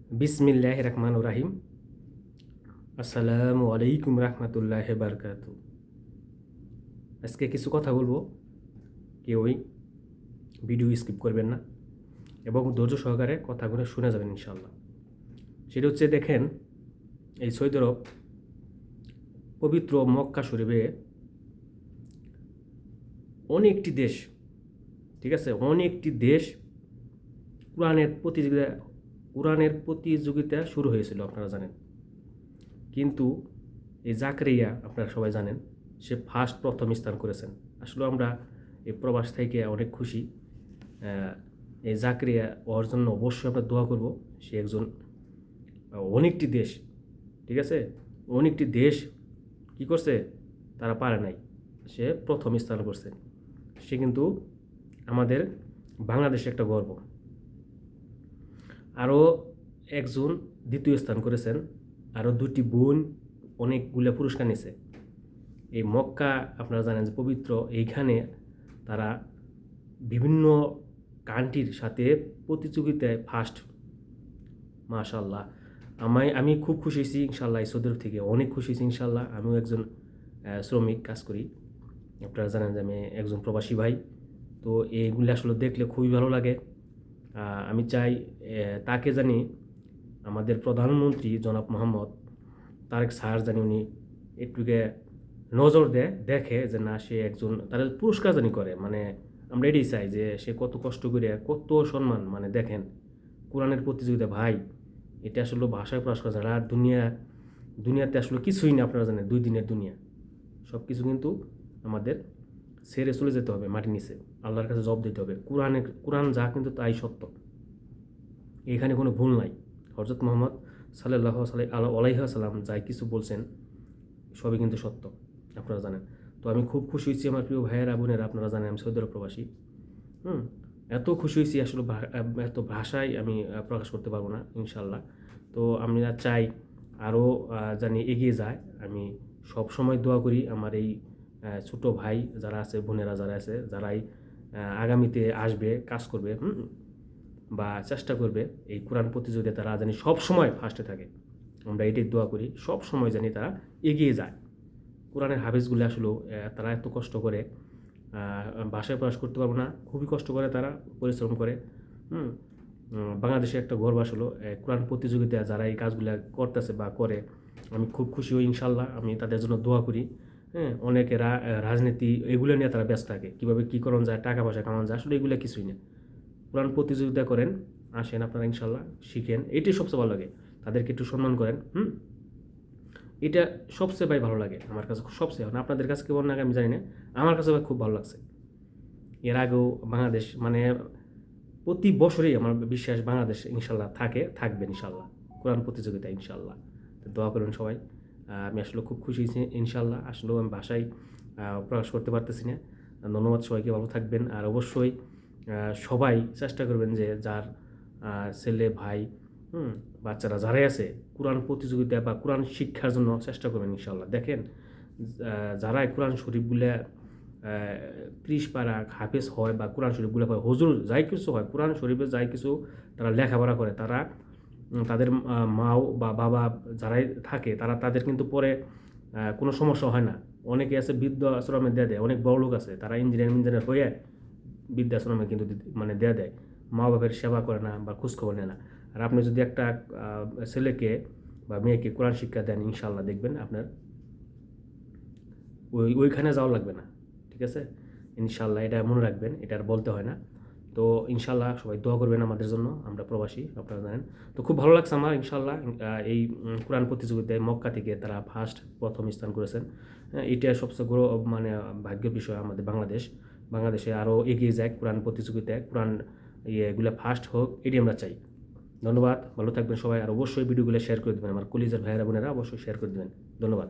বিসমিল্লাহির রহমানির রহিম। আসসালামু আলাইকুম রহমতুল্লাহি বারকাতু। আজকে কিছু কথা বলবো, কেউই ভিডিও স্কিপ করবেন না এবং ধৈর্য সহকারে কথাগুলো শুনে যাবেন ইনশাল্লাহ। সেটা হচ্ছে, দেখেন, এই সৌদি আরব পবিত্র মক্কা শরীফে অনেকটি দেশ, ঠিক আছে, অনেকটি দেশ কোরআনের প্রতিযোগিতা শুরু হয়েছিল, আপনারা জানেন। কিন্তু এই জাকারিয়া, আপনারা সবাই জানেন, সে প্রথম স্থান করেছেন। আসলে আমরা এই প্রবাস থেকে অনেক খুশি। এই জাকারিয়া ওর জন্য অবশ্যই আমরা দোয়া করব। সে একজন অনেকটি দেশ, ঠিক আছে, অনেকটি দেশ কি করছে, তারা পারে নাই, সে প্রথম স্থান করছে। সে কিন্তু আমাদের বাংলাদেশে একটা গর্ব। আরও একজন দ্বিতীয় স্থান করেছেন, আরও দুটি বোন অনেকগুলো পুরস্কার নিছে। এই মক্কা, আপনারা জানেন যে পবিত্র, এইখানে তারা বিভিন্ন কান্ট্রির সাথে প্রতিযোগিতায় ফার্স্ট। মাশাল্লাহ, আমি খুব খুশি হয়েছি ইনশাল্লাহ। এই সৌদি আরব থেকে অনেক খুশি হয়েছি ইনশাল্লাহ। আমিও একজন শ্রমিক, কাজ করি। আপনারা জানেন যে আমি একজন প্রবাসী ভাই। তো এইগুলি আসলে দেখলে খুবই ভালো লাগে। আমি চাই তাকে জানি আমাদের প্রধানমন্ত্রী জনাব মোহাম্মদ তারেক স্যার জানি উনি একটুকে নজর দেখে যে না, সে একজন, তার পুরস্কার জানি করে। মানে আমরা এটাই চাই যে সে কত কষ্ট করে, কত সম্মান, মানে দেখেন, কোরআনের প্রতিযোগিতা ভাই, এটা আসলে ভাষায় প্রকাশ করা যায় না। আর দুনিয়াতে আসলে কিছুই না, আপনারা জানেন, 2 দিনের দুনিয়া। সব কিছু কিন্তু আমাদের ছেড়ে চলে যেতে হবে মাটির নিচে, আল্লাহর কাছে জবাব দিতে হবে। কোরআন যা, কিন্তু তাই সত্য, এখানে কোনো ভুল নাই। হযরত মুহাম্মদ সাল্লাল্লাহু আলাইহি ওয়াসাল্লাম যাই কিছু বলছেন, সবই কিন্তু সত্য, আপনারা জানেন। তো আমি খুব খুশি হয়েছি আমার প্রিয় ভাইয়েরা বোনেরা, আপনারা জানেন আমি সৌদি আরব প্রবাসী। এত খুশি হয়েছি আসলে, এত ভাষায় আমি প্রকাশ করতে পারবো না ইনশাল্লাহ। তো আমি চাই আরও জানি এগিয়ে যায়। আমি সব সময় দোয়া করি আমার এই ছোট ভাই যারা আছে, বোনেরা যারা আছে, যারাই আগামীতে আসবে, কাজ করবে, বা চেষ্টা করবে এই কোরআন প্রতিযোগিতায়, তারা জানি সব সময় ফার্স্টে থাকে। আমরা এটাই দোয়া করি, সব সময় জানি তারা এগিয়ে যায়। কোরআনের হাফেজগুলো আসলে তারা এত কষ্ট করে, ভাষায় প্রকাশ করতে পারবো না, খুবই কষ্ট করে, তারা পরিশ্রম করে। বাংলাদেশে একটা গর্ব আসলো কোরআন প্রতিযোগিতা যারা এই কাজগুলো করতেছে বা করে, আমি খুব খুশি হই ইনশাল্লাহ। আমি তাদের জন্য দোয়া করি। অনেকে রাজনীতি এগুলো নিয়ে তারা ব্যস্ত থাকে, কীভাবে কী করানো যায়, টাকা পয়সা কামানো যায়, আসলে এগুলো কিছুই না। কোরআন প্রতিযোগিতা করেন, আসেন আপনারা ইনশাল্লাহ, শিখেন, এটাই সবচেয়ে ভালো লাগে। তাদেরকে একটু সম্মান করেন। এটা সবচেয়ে ভাই ভালো লাগে আমার কাছে, সবচেয়ে। আপনাদের কাছে কেমন লাগে আমি জানি না, আমার কাছে ভাই খুব ভালো লাগছে। এর আগেও বাংলাদেশ, মানে প্রতি বছরই আমার বিশ্বাস বাংলাদেশ ইনশাল্লাহ থাকবে ইনশাল্লাহ কোরআন প্রতিযোগিতা ইনশাল্লাহ। তো দোয়া করুন সবাই। আমি আসলে খুব খুশি হয়েছি ইনশাল্লাহ। আসলেও আমি ভাষায় প্রকাশ করতে পারতেছি না। ধন্যবাদ সবাইকে, ভালো থাকবেন। আর অবশ্যই সবাই চেষ্টা করবেন যে যার ছেলে ভাই, বাচ্চারা যারাই আছে, কোরআন প্রতিযোগিতা বা কোরআন শিক্ষার জন্য চেষ্টা করবেন ইনশাল্লাহ। দেখেন, যারাই কোরআন শরীফগুলা 30 পারা হাফেজ হয় বা কোরআন শরীফগুলো হয়, হুজুর যাই কিছু হয়, কোরআন শরীফে যাই কিছু তারা লেখাপড়া করে, তারা তাদের মাও বা বাবা যারাই থাকে, তাদের কিন্তু পরে কোনো সমস্যা হয় না। অনেকে আছে বৃদ্ধাশ্রমে দেয়, অনেক বড় লোক আছে, তারা ইঞ্জিনিয়ার হয়ে বৃদ্ধাশ্রমে কিন্তু মানে দেয়। মা বাবার সেবা করে না বা খোঁজখবর নেয় না। আর আপনি যদি একটা ছেলেকে বা মেয়েকে কোরআন শিক্ষা দেন, ইনশাল্লাহ দেখবেন আপনার ওইখানে যাওয়া লাগবে না, ঠিক আছে। ইনশাল্লাহ এটা মনে রাখবেন, এটা আর বলতে হয় না। তো ইনশাল্লাহ সবাই দোয়া করবেন আমাদের জন্য, আমরা প্রবাসী, আপনারা জানেন। তো খুব ভালো লাগছে আমার ইনশাল্লাহ। এই কোরআন প্রতিযোগিতায় মক্কা থেকে তারা প্রথম স্থান করেছেন। এটা সবচেয়ে বড়, মানে ভাগ্যের বিষয় আমাদের বাংলাদেশে আরও এগিয়ে যায় কোরআন প্রতিযোগিতায়, কোরআন এগুলো ফার্স্ট হোক, এটি আমরা চাই। ধন্যবাদ, ভালো থাকবেন সবাই। আর অবশ্যই ভিডিওগুলো শেয়ার করে দেবেন, আমার কলিজার ভাইয়েরা বোনেরা অবশ্যই শেয়ার করে দেবেন। ধন্যবাদ।